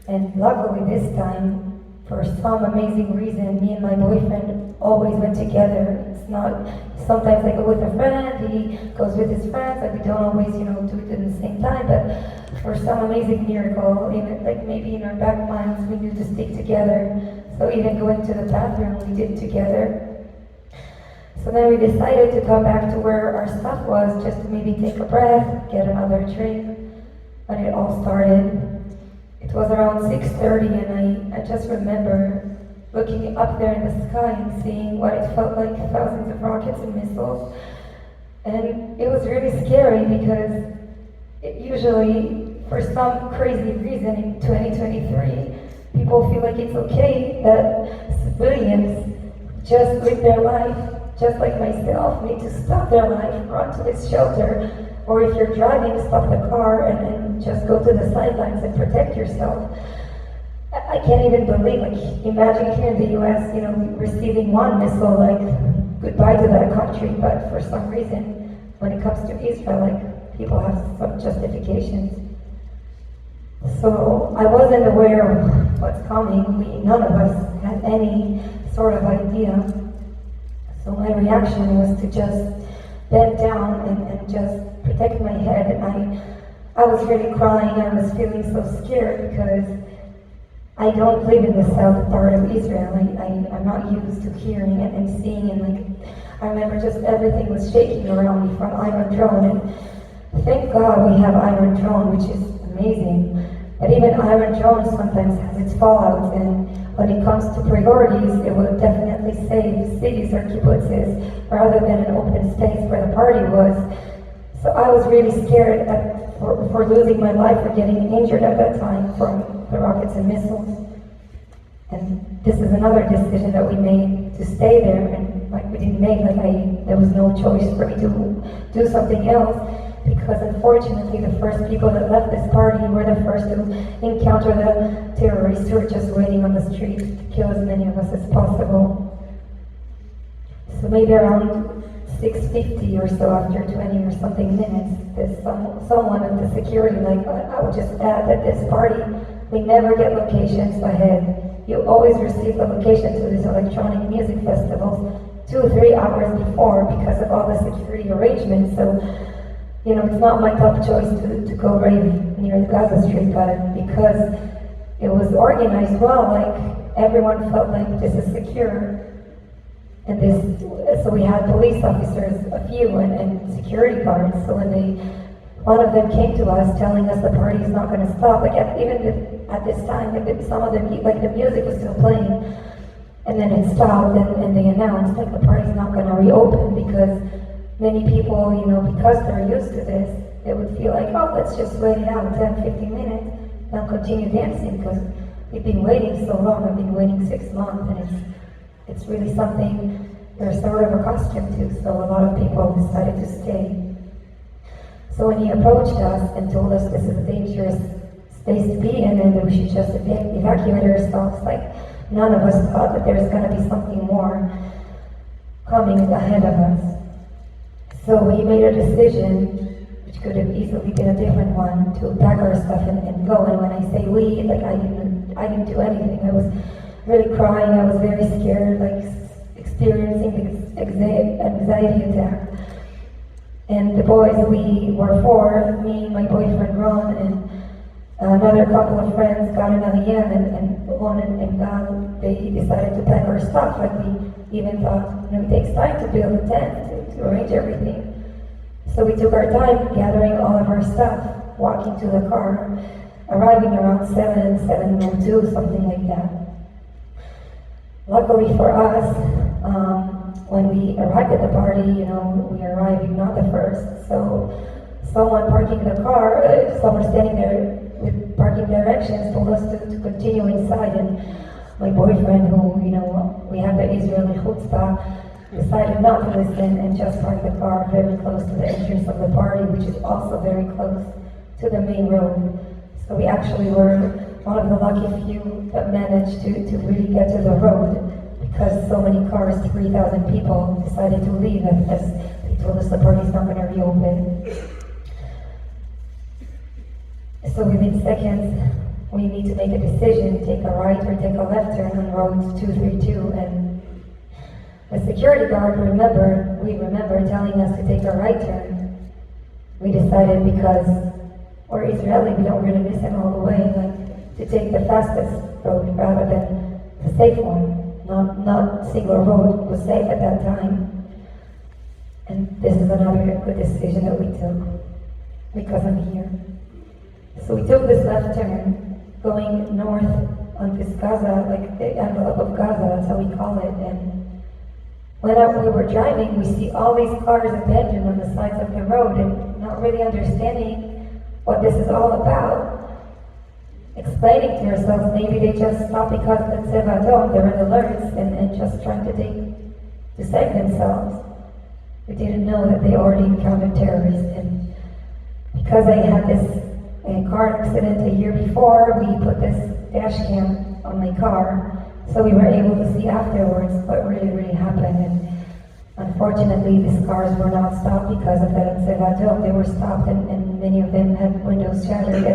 And luckily this time, for some amazing reason, me and my boyfriend always went together. It's not, sometimes I go with a friend, he goes with his friends, like we don't always, do it at the same time, but for some amazing miracle, even like maybe in our back minds, we knew to stick together. So even going to the bathroom, we did together. So then we decided to come back to where our stuff was, just to maybe take a breath, get another drink. When it all started, it was around 6:30, and I just remember looking up there in the sky and seeing what it felt like, thousands of rockets and missiles. And it was really scary because usually, for some crazy reason in 2023, people feel like it's okay that civilians just live their life, just like myself, need to stop their life, run to this shelter, or if you're driving, stop the car and just go to the sidelines and protect yourself. I can't even believe, like, imagine here in the US, receiving one missile, like, goodbye to that country, but for some reason, when it comes to Israel, like, people have some justifications. So I wasn't aware of what's coming. None of us had any sort of idea. So my reaction was to just bend down and just protect my head. And I was really crying. I was feeling so scared because I don't live in the south part of Israel. I'm not used to hearing and seeing, and like I remember just everything was shaking around me from Iron Drone. And thank God we have Iron Drone, which is amazing. But even Iron Drone sometimes has its fallout, and when it comes to priorities, it will definitely save cities or kibbutzes rather than an open space where the party was. So I was really scared for losing my life or getting injured at that time from the rockets and missiles. And this is another decision that we made to stay there, and like we didn't make, there was no choice for me to do something else, because unfortunately the first people that left this party were the first to encounter the terrorists who were just waiting on the street to kill as many of us as possible. So maybe around 6:50 or so, after 20 or something minutes, someone at the security, I would just add that this party, we never get locations ahead. You always receive the location to these electronic music festivals 2 or 3 hours before because of all the security arrangements. So, it's not my top choice to go rave near the Gaza Strip, but because it was organized well, everyone felt like this is secure. And so we had police officers, a few, and security guards. So when one of them came to us telling us the party is not going to stop, even at this time, some of them, the music was still playing, and then it stopped, and they announced the party's not going to reopen because many people, because they're used to this, they would feel like, oh, let's just wait it out 10, 15 minutes, and continue dancing, because we've been waiting so long. I've been waiting 6 months, and it's really something they're sort of accustomed to, so a lot of people decided to stay. So when he approached us and told us this is a dangerous space to be in and that we should just evacuate ourselves, none of us thought that there's going to be something more coming ahead of us. So we made a decision, which could have easily been a different one, to pack our stuff and go. And when I say we, I didn't do anything. I was really crying. I was very scared, experiencing anxiety attack. And the boys, we were 4, me, my boyfriend Ron, and another couple of friends got in Aliyah, and Ron and Gal, they decided to pack our stuff. We even thought, it takes time to build a tent, to arrange everything. So we took our time gathering all of our stuff, walking to the car, arriving around 7:02, something like that. Luckily for us, when we arrived at the party, we arrived not the first. So someone parking the car, someone standing there with parking directions told us to continue inside, and my boyfriend, who, we have the Israeli chutzpah, decided not to listen and just parked the car very close to the entrance of the party, which is also very close to the main road. So we actually were one of the lucky few that managed to really get to the road, because so many cars, 3,000 people, decided to leave as they told us the party's not going to reopen. So within seconds, we need to make a decision, take a right or take a left turn on road 232, and the security guard we remember telling us to take a right turn. We decided, because we're Israeli, we don't really listen all the way, like to take the fastest road rather than the safe one. Not single road was safe at that time. And this is another good decision that we took, because I'm here. So we took this left turn, going north on this Gaza, like the envelope of Gaza, that's how we call it. And when we were driving, we see all these cars abandoned on the sides of the road, and not really understanding what this is all about. Explaining to ourselves, maybe they just stopped because the Tzeva Adom, they're in alerts and just trying to save themselves. We didn't know that they already encountered terrorists. And because I had this car accident a year before, we put this dash cam on my car, so we were able to see afterwards what really happened. And unfortunately, these cars were not stopped because of that Tzeva Adom. They were stopped, and many of them had windows shattered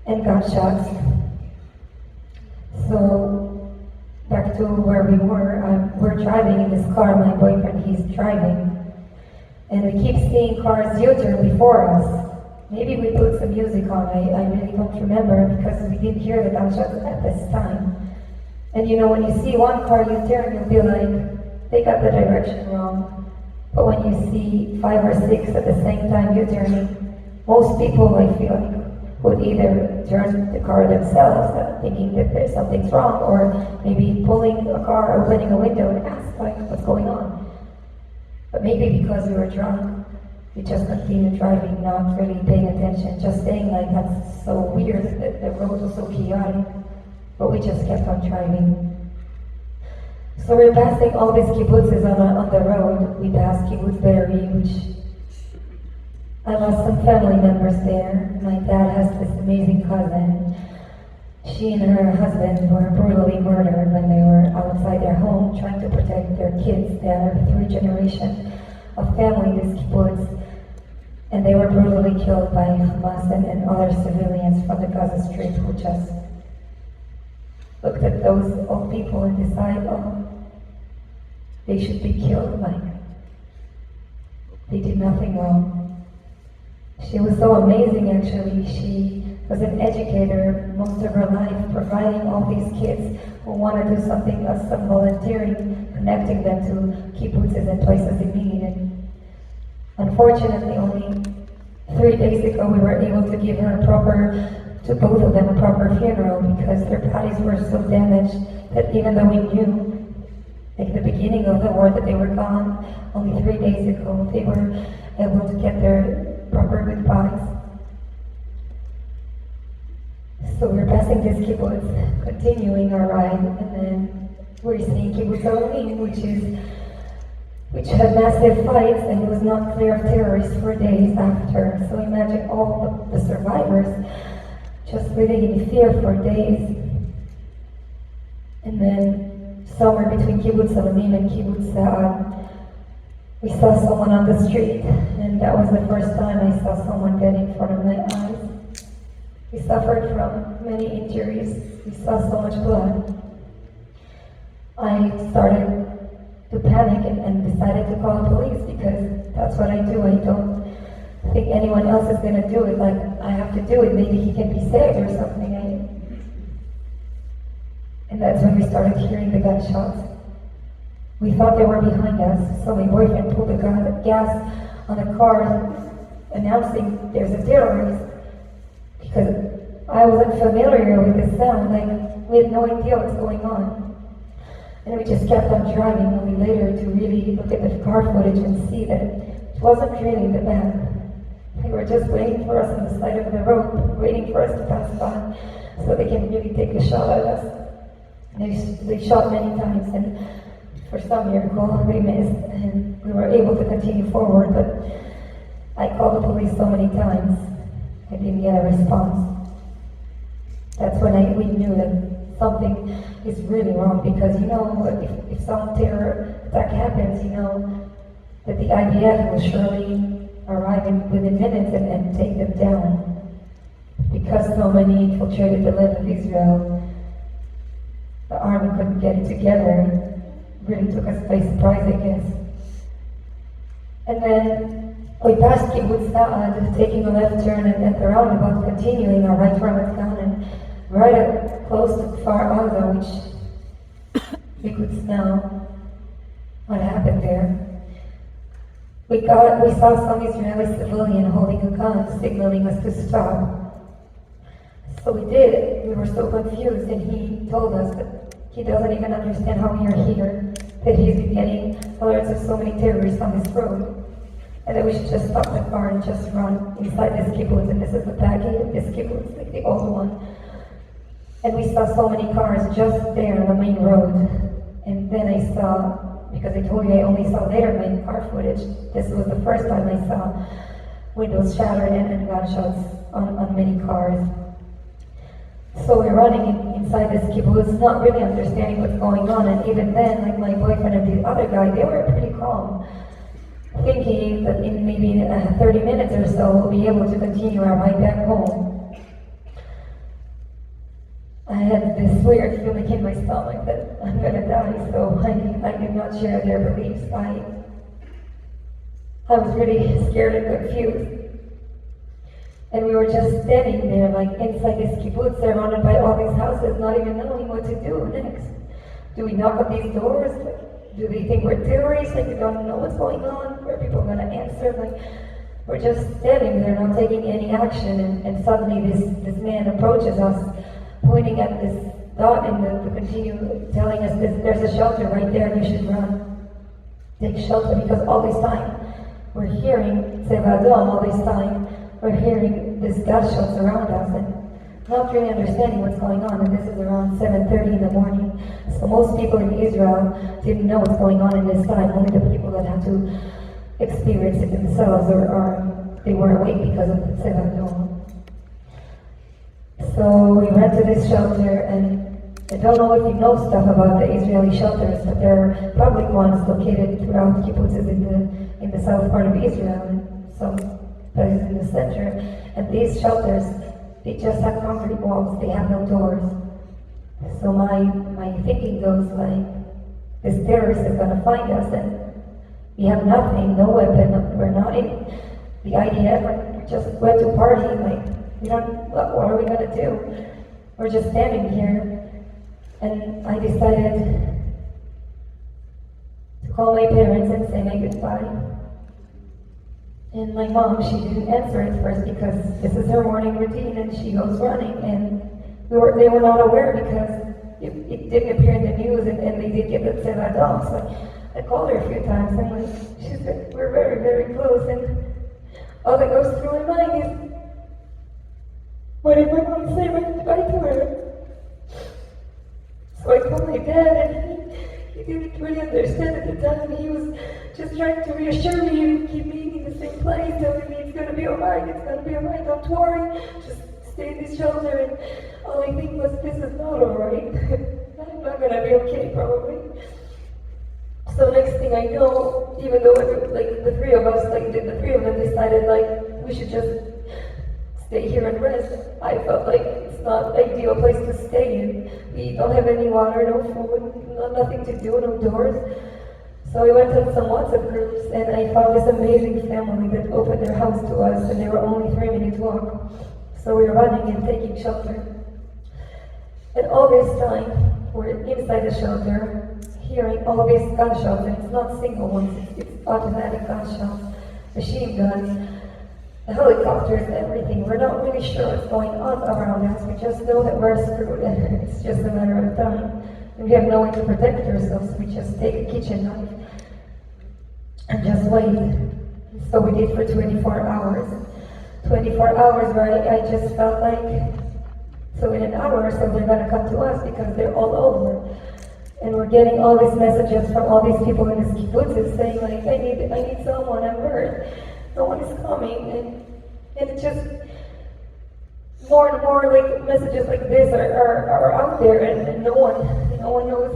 and gunshots. So back to where we were, we're driving in this car, my boyfriend, he's driving, and we keep seeing cars U-turn before us. Maybe we put some music on, I really don't remember, because we didn't hear the gunshots at this time. And you know, when you see one car U-turn, you'll be like, they got the direction wrong. But when you see 5 or 6 at the same time U-turning, most people, I feel like, would either turn the car themselves, thinking that there's something's wrong, or maybe pulling a car, opening a window and ask, like, what's going on? But maybe because we were drunk, we just continued driving, not really paying attention, just saying, like, that's so weird, that the road was so chaotic, but we just kept on driving. So we're passing all these kibbutzes on the road. We passed kibbutz Be'eri, which I lost some family members there. My dad has this amazing cousin. She and her husband were brutally murdered when they were outside their home trying to protect their kids. They are the 3rd generation of family in this kibbutz. And they were brutally killed by Hamas and other civilians from the Gaza Strip, who just looked at those old people and decided, oh, they should be killed, like they did nothing wrong. She was so amazing, actually. She was an educator most of her life, providing all these kids who want to do something, some volunteering, connecting them to kibbutzes and places in need. And unfortunately, only 3 days ago, we were able to give her to both of them a proper funeral, because their bodies were so damaged that even though we knew, like the beginning of the war, that they were gone, only 3 days ago, they were able to get their proper goodbyes. So we're passing this kibbutz, continuing our ride, and then we're seeing kibbutz Olim, which had massive fights, and it was not clear of terrorists for days after. So imagine all the survivors just living in fear for days. And then somewhere between kibbutz Olim and kibbutz Sa'ad, we saw someone on the street, and that was the first time I saw someone dead in front of my eyes. He suffered from many injuries. We saw so much blood. I started to panic and decided to call the police, because that's what I do. I don't think anyone else is going to do it. Like, I have to do it. Maybe he can be saved or something. And that's when we started hearing the gunshots. We thought they were behind us, so my boyfriend pulled the gas on the car, announcing there's a terrorist, because I wasn't familiar with the sound. Like, we had no idea what's going on. And we just kept on driving, only later to really look at the car footage and see that it wasn't really the bad. They were just waiting for us on the side of the road, waiting for us to pass by, so they can really take a shot at us. They shot many times, and for some miracle, they missed, and we were able to continue forward, but I called the police so many times, I didn't get a response. That's when we knew that something is really wrong, because you know, if some terror attack happens, you know that the IDF will surely arrive within minutes and take them down. because so many infiltrated the land of Israel, the army couldn't get it together. It really took us by surprise, I guess. And then we passed Kibbutz Sa'ad, taking a left turn and the roundabout, continuing our right Ramat Gan, and right up close to Kfar Aza, which we could smell what happened there. We saw some Israeli civilian holding a gun, signaling us to stop. So we did. We were so confused, and he told us that he doesn't even understand how we are here, that he's been getting alerts of so many terrorists on this road, and that we should just stop the car and just run inside this kibbutz. And this is the back gate of this kibbutz, like the old one. And we saw so many cars just there on the main road. And then I saw, because I told you I only saw later my car footage, this was the first time I saw windows shattered and gunshots on many cars. So we're running inside this kibbutz, not really understanding what's going on. And even then, like my boyfriend and the other guy, they were pretty calm, thinking that in maybe 30 minutes or so we'll be able to continue our ride back home. I had this weird feeling in my stomach that I'm gonna die, so I did not share their beliefs. I was really scared and confused. And we were just standing there, like inside this kibbutz, surrounded by all these houses, not even knowing what to do next. Do we knock on these doors? Do they think we're terrorists? Like we don't know what's going on? Are people gonna answer? Like we're just standing there, not taking any action, and suddenly this man approaches us, pointing at this dot and the continue telling us there's a shelter right there, you should run. Take shelter, because all this time we're hearing Tzeva Adom, all this time we're hearing these gunshots around us and not really understanding what's going on. And this is around 7:30 in the morning. So most people in Israel didn't know what's going on in this time, only the people that had to experience it themselves or they were awake because of the Tzeva Adom. So we ran to this shelter, and I don't know if you know stuff about the Israeli shelters, but there are public ones located throughout kibbutzes in the south part of Israel, and some places in the center. And these shelters, they just have concrete walls, they have no doors. So my thinking goes like, this terrorist is gonna find us, and we have nothing, no weapon, we're not in the IDF, we just went to party, like, what are we gonna do? We're just standing here. And I decided to call my parents and say my goodbye. And my mom, she didn't answer at first because this is her morning routine and she goes running. And they were not aware because it didn't appear in the news and they did get the Tzeva Adom. So I called her a few times and like, she said, we're very, very close. And all that goes through my mind is, what am I going to say my goodbye to her? So I called my dad, and he didn't really understand at the time. He was just trying to reassure me and keep me in the same place, telling me it's going to be alright, don't worry, just stay in this shelter. And all I think was, this is not alright. I'm not going to be okay, probably. So next thing I know, even though the three of us, the three of them decided we should just stay here and rest. I felt like it's not an ideal place to stay in. We don't have any water, no food, nothing to do, no doors. So we went to some WhatsApp groups and I found this amazing family that opened their house to us, and they were only 3-minute walk. So we were running and taking shelter. And all this time, we're inside the shelter, hearing all these gunshots, and it's not single ones, it's automatic gunshots, machine guns, helicopters, everything. We're not really sure what's going on around us. We just know that we're screwed and it's just a matter of time. And we have no way to protect ourselves. We just take a kitchen knife and just wait. So we did for 24 hours. 24 hours where I just felt like, so in an hour or so they're gonna come to us because they're all over. And we're getting all these messages from all these people in this kibbutz saying like, I need someone, I'm hurt. No one is coming, and it's just more and more messages like this are out there, and no one knows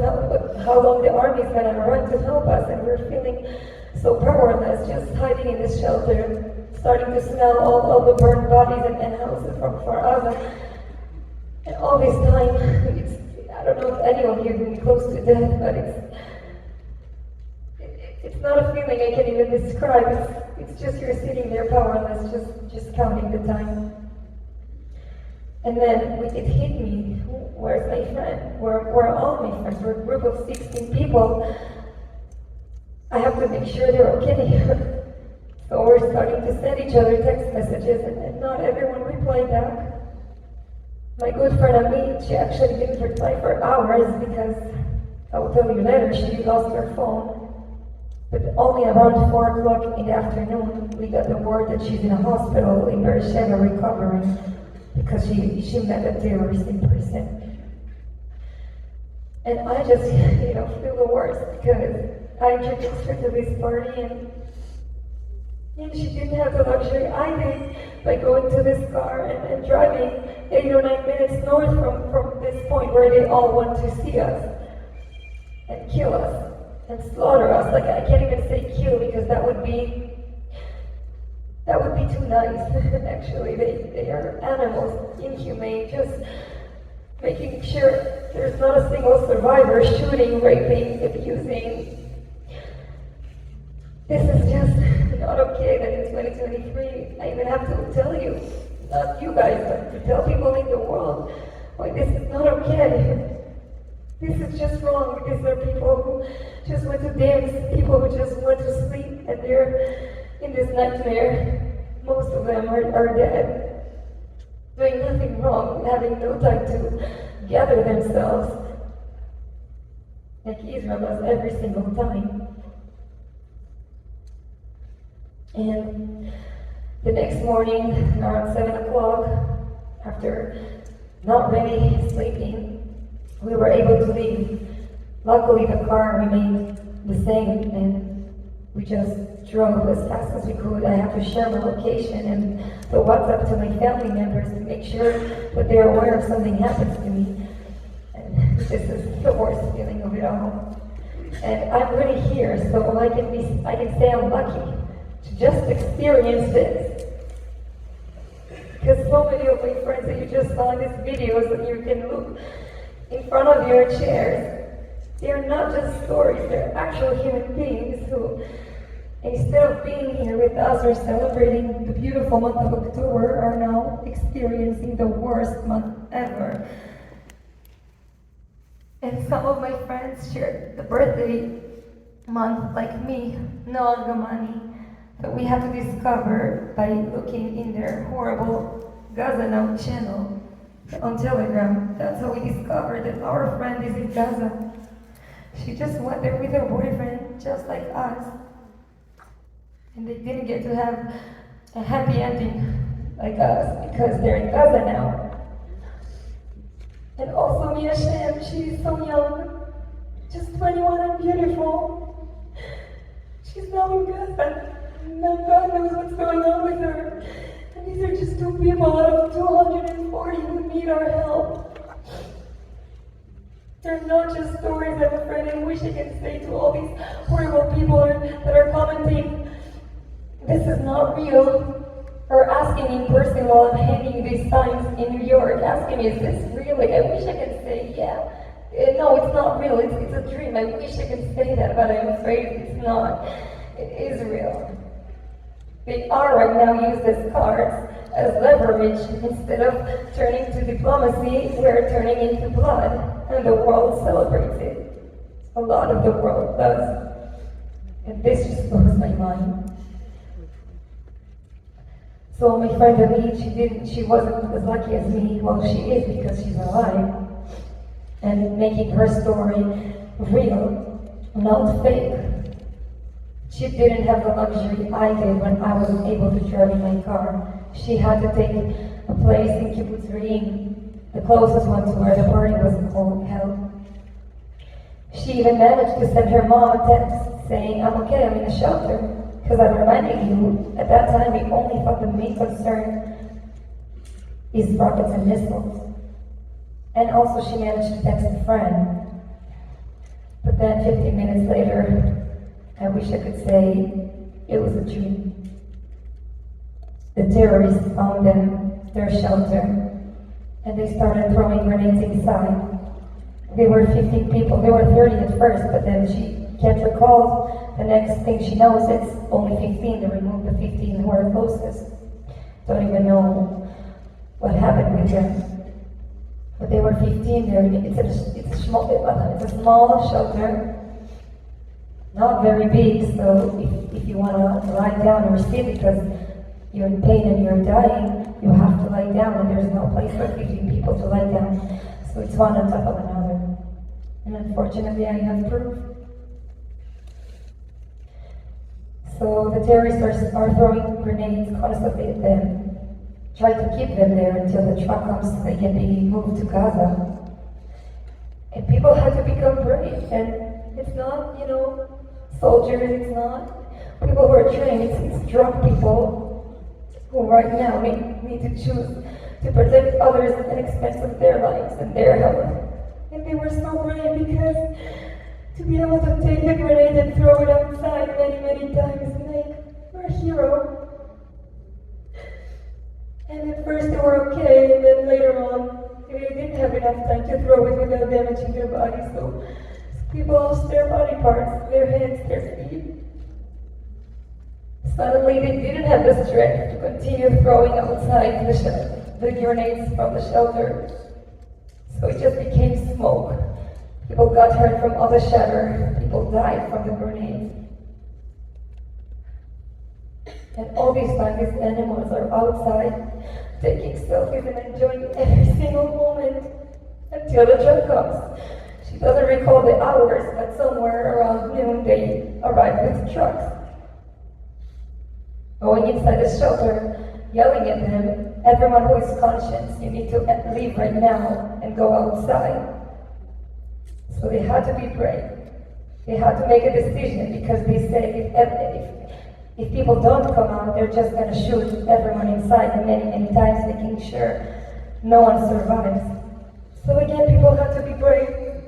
how long the army is gonna run to help us, and we're feeling so powerless, just hiding in this shelter. starting to smell all the burned bodies and houses from Gaza. And all this time, I don't know if anyone here can be close to death, but it's not a feeling I can even describe. It's just you're sitting there powerless, just counting the time. And then it hit me. Where's my friend? Where are all my friends? We're a group of 16 people. I have to make sure they're okay. So we're starting to send each other text messages, and not everyone replied back. My good friend Amit, she actually didn't reply for hours because, I will tell you later, she lost her phone. But only around 4 o'clock in the afternoon, we got the word that she's in a hospital in Beersheba recovering because she met a terrorist in person. And I just, feel the worst because I introduced her to this party and she didn't have the luxury I did by going to this car and driving 8 or 9 minutes north from this point where they all want to see us and kill us and slaughter us. Like, I can't even say kill because that would be too nice. Actually, they are animals, inhumane, just making sure there's not a single survivor, shooting, raping, abusing. This is just not okay that in 2023, I even have to tell you, not you guys, but to tell people in the world, why this is not okay. This is just wrong. These are people who just want to dance, people who just want to sleep, and they're in this nightmare. Most of them are dead, doing nothing wrong, having no time to gather themselves, like Israel does every single time. And the next morning, around 7 o'clock, after not really sleeping, we were able to leave. Luckily, the car remained the same, and we just drove as fast as we could. I have to share my location and the WhatsApp to my family members to make sure that they're aware if something happens to me. And this is the worst feeling of it all. And I'm really here, so I can say I'm lucky to just experience this. Because so many of my friends that you just saw in these videos that you can look in front of your chairs, they're not just stories, they're actual human beings who, instead of being here with us or celebrating the beautiful month of October, are now experiencing the worst month ever. And some of my friends shared the birthday month like me, Noah Gamani, that we have to discover by looking in their horrible Gaza Now channel on Telegram. That's how we discovered that our friend is in Gaza. She just went there with her boyfriend, just like us. And they didn't get to have a happy ending like us because they're in Gaza now. And also Mia Shem, she's so young, just 21 and beautiful. She's now in Gaza. Now God knows what's going on with her. And these are just 2 people out of 240 who need our help. They're not just stories, I'm afraid. I wish I could say to all these horrible people that are commenting, this is not real, or asking in person while I'm hanging these signs in New York, asking me, is this real? Like, I wish I could say, yeah. No, it's not real, it's a dream. I wish I could say that, but I'm afraid it's not. It is real. They are right now used as cards, as leverage. Instead of turning to diplomacy, we're turning into blood, and the world celebrates it. A lot of the world does. And this just blows my mind. So my friend Amit, she wasn't as lucky as me. Well, she is because she's alive. And making her story real, not fake. She didn't have the luxury I did when I wasn't able to drive in my car. She had to take a place in Kibbutz Re'im, the closest one to where the party was held. She even managed to send her mom a text saying, I'm okay, I'm in the shelter. Because I'm reminding you, at that time we only thought the main concern is rockets and missiles. And also she managed to text a friend. But then 15 minutes later, I wish I could say it was a dream. the terrorists found their shelter, and they started throwing grenades inside. There were 15 people. There were 30 at first, but then she can't recall. The next thing she knows, it's only 15. They removed the 15 who were closest. Don't even know what happened with them. But they were 15 there. It's a small shelter, not very big. So if you want to lie down or sit because you're in pain and you're dying, you have to lie down, and there's no place for 15 people to lie down. So it's one on top of another. And unfortunately, I have proof. So the terrorists are throwing grenades constantly at them, try to keep them there until the truck comes so they can be moved to Gaza. And people had to become brave. And it's not, soldiers, it's not people who are trained, it's drunk people who right now need to choose to protect others at the expense of their lives and their health. And they were so brave because to be able to take the grenade and throw it outside many, many times, you're a hero. And at first they were okay, and then later on, they didn't have enough time to throw it without damaging their bodies, so people lost their body parts, their heads, their feet. Suddenly they didn't have the strength to continue throwing outside the grenades from the shelter. So it just became smoke. People got hurt from all the shatter. People died from the grenades. And all these time, these animals are outside, taking selfies and enjoying every single moment until the truck comes. She doesn't recall the hours, but somewhere around noon they arrived with trucks. Going inside the shelter, yelling at them, everyone who is conscious, you need to leave right now and go outside. So they had to be brave. They had to make a decision because they say if people don't come out, they're just going to shoot everyone inside many, many times, making sure no one survives. So again, people had to be brave.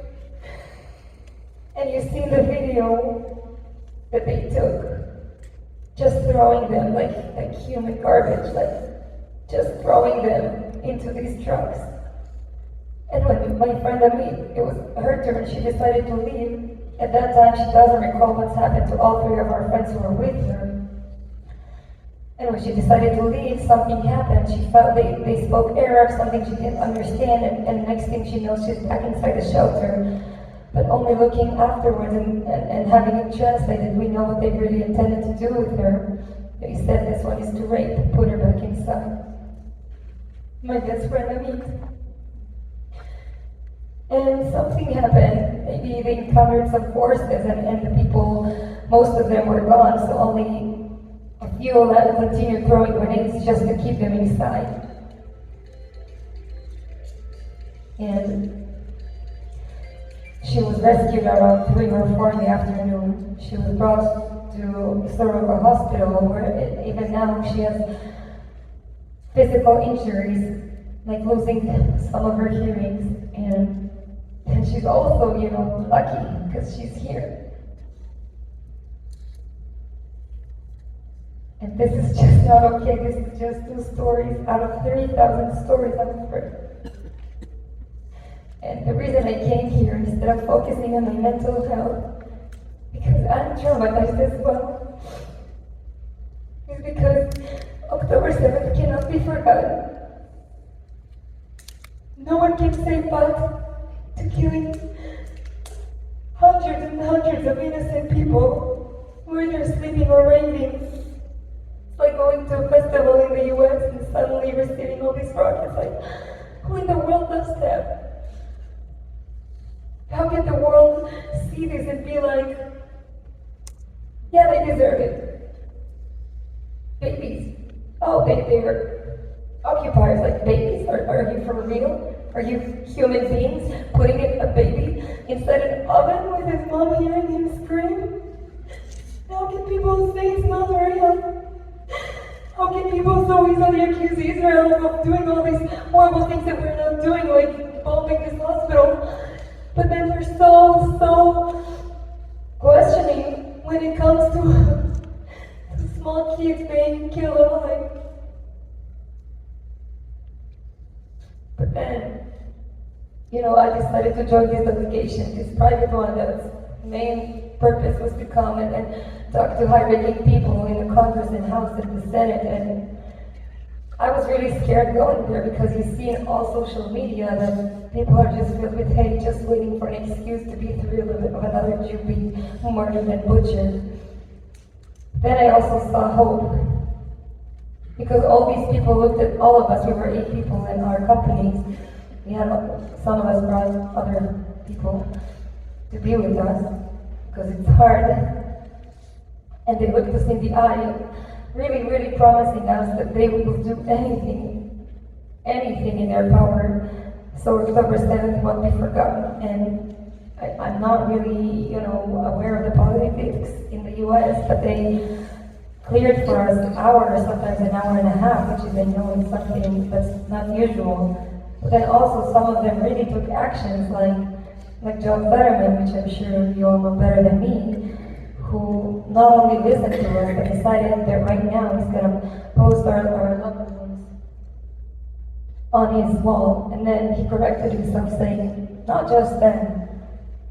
And you see the video that they took, just throwing them like human garbage, just throwing them into these trucks. And when my friend Amit, it was her turn, she decided to leave. At that time, she doesn't recall what's happened to all three of our friends who were with her. And when she decided to leave, something happened. She felt they spoke Arab, something she didn't understand, and next thing she knows, she's back inside the shelter. But only looking afterwards and having it translated, we know what they really intended to do with her. They said this one is to rape, put her back inside. My best friend Amit. And something happened. Maybe they encountered some forces and the people, most of them were gone, so only a few left continued throwing grenades just to keep them inside. And she was rescued around 3 or 4 in the afternoon. She was brought to Soroka Hospital, where even now she has physical injuries, like losing some of her hearings, and she's also, lucky because she's here. And this is just not okay. This is just 2 stories out of 30,000 stories, I'm afraid. And the reason I came here, instead of focusing on my mental health, because I'm traumatized as well, is because October 7th cannot be forgotten. No one can say but to killing hundreds and hundreds of innocent people who are either sleeping or raving. It's like going to a festival in the US and suddenly receiving all these rockets. Like, who in the world does that? How can the world see this and be like, yeah, they deserve it? Babies. Oh, they're occupiers, like babies. Are you for real? Are you human beings putting a baby inside an oven with his mom hearing him scream? How can people say it's not real? How can people so easily accuse Israel of doing all these horrible things that we're not doing, like bombing this hospital? But then they're so questioning when it comes to small kids being killed alive. I decided to join this delegation, this private one that's main purpose was to come and talk to high-ranking people in the Congress and House and the Senate. And I was really scared going there because you see in all social media that people are just filled with hate, just waiting for an excuse to be thrilled of another Jew being murdered and butchered. Then I also saw hope, because all these people looked at all of us. We were 8 people in our companies. We had some of us brought other people to be with us because it's hard. And they looked us in the eye, really, really promising us that they will do anything in their power so October 7th won't be forgotten. And I'm not really, aware of the politics in the US, but they cleared for us an hour, sometimes an hour and a half, which is, I know, it's something that's not usual. But then also some of them really took actions like John Fetterman, which I'm sure you all know better than me, who not only listened to us, but decided that right now he's going to post our loved ones on his wall. And then he corrected himself, saying, not just them,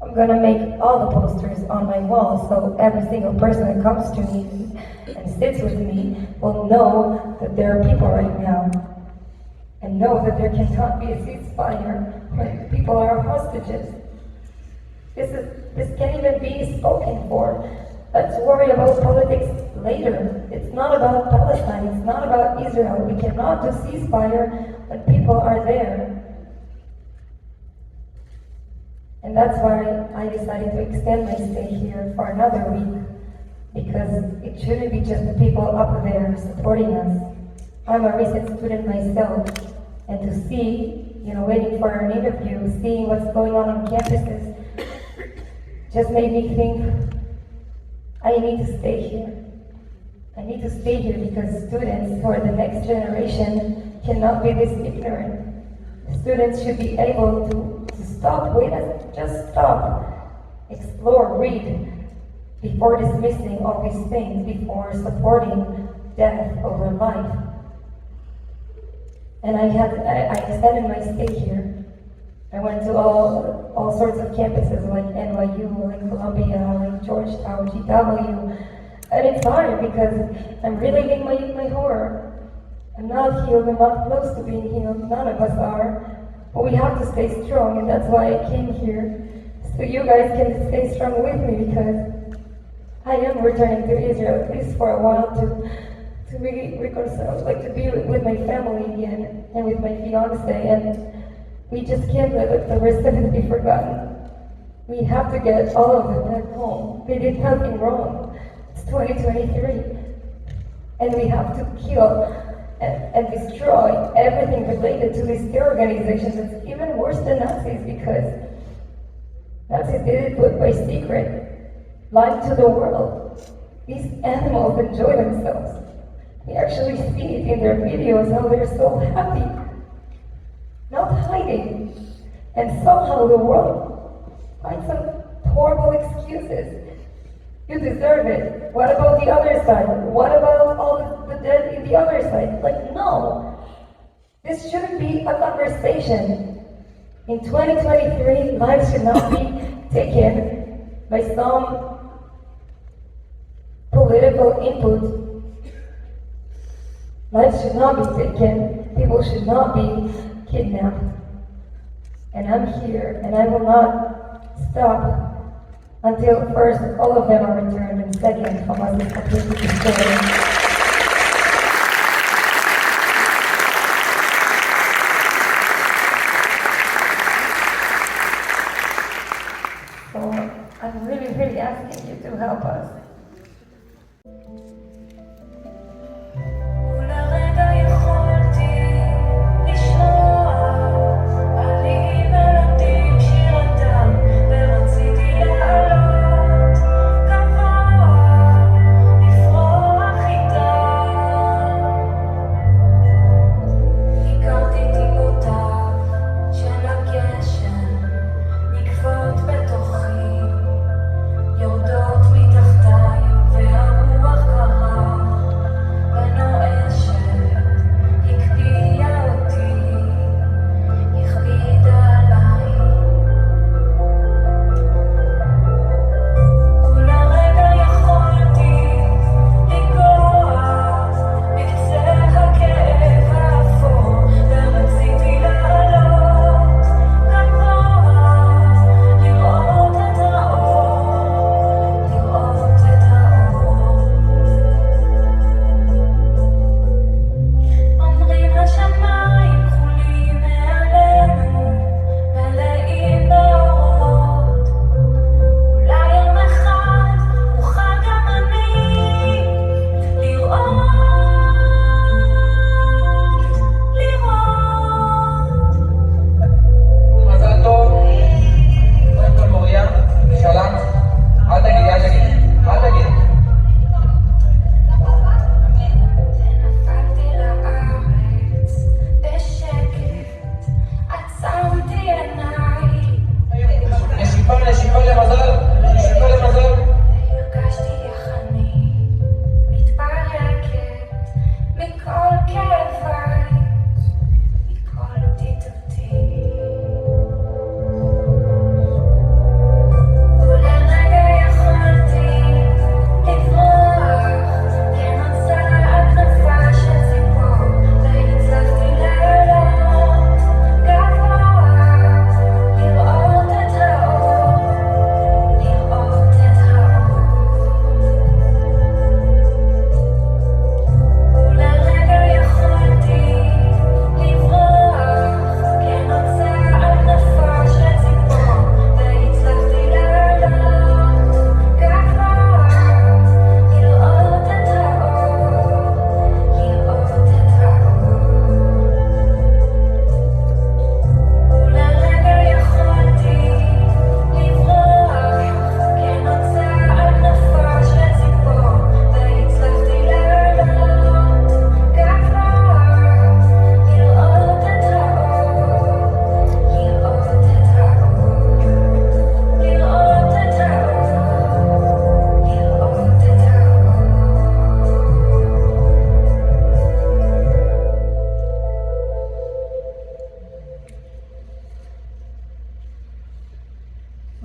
I'm going to make all the posters on my wall so every single person that comes to me and sits with me will know that there are people right now, and know that there cannot be a ceasefire when people are hostages. This can't even be spoken for. Let's worry about politics later. It's not about Palestine, it's not about Israel. We cannot do ceasefire when people are there. And that's why I decided to extend my stay here for another week, because it shouldn't be just the people up there supporting us. I'm a recent student myself, and to see, waiting for an interview, seeing what's going on campuses, just made me think, I need to stay here. I need to stay here because students who are the next generation cannot be this ignorant. Students should be able to stop, just stop, explore, read, before dismissing all these things, before supporting death over life. And I extended my stay here. I went to all sorts of campuses like NYU, like Columbia, like Georgetown, GW. And it's hard because I'm reliving my horror. I'm not healed, I'm not close to being healed, none of us are. But we have to stay strong, and that's why I came here. So you guys can stay strong with me, because I am returning to Israel, at least for a while, to really reconcile, to be with my family again, and with my fiance, and we just can't let October 7th be forgotten. We have to get all of them back home. They did nothing wrong. It's 2023. And we have to kill and destroy everything related to these terror organizations. It's even worse than Nazis, because Nazis did it by secret, lied to the world. These animals enjoy themselves. We actually see it in their videos, how they're so happy, not hiding. And somehow the world finds some horrible excuses. You deserve it. What about the other side? What about all the dead in the other side? No. This shouldn't be a conversation. In 2023, lives should not be taken by some political input. Lives should not be taken. People should not be kidnapped. And I'm here, and I will not stop until first all of them are returned, and second, Hamas is completely destroyed. So I'm really, really asking you to help us. יורדות מתחתיי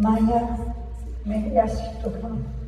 Maya, may I ask you to come?